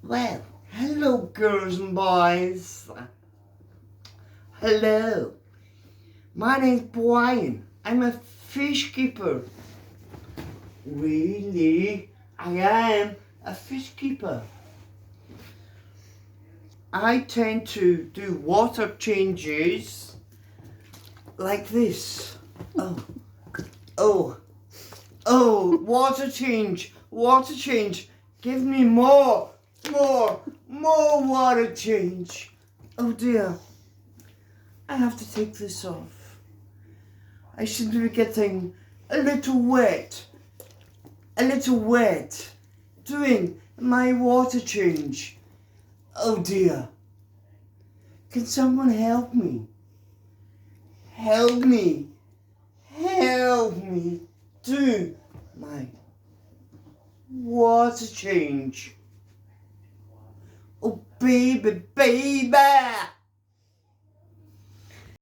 Well, hello, girls and boys. Hello. My name's Brian. I'm a fish keeper. Really? I am a fish keeper. I tend to do water changes like this. Oh, oh, oh, water change. Give me more water change. Oh dear. I have to take this off. I seem to be getting a little wet doing my water change. Oh dear. Can someone help me? Help me do my water change. Oh baby.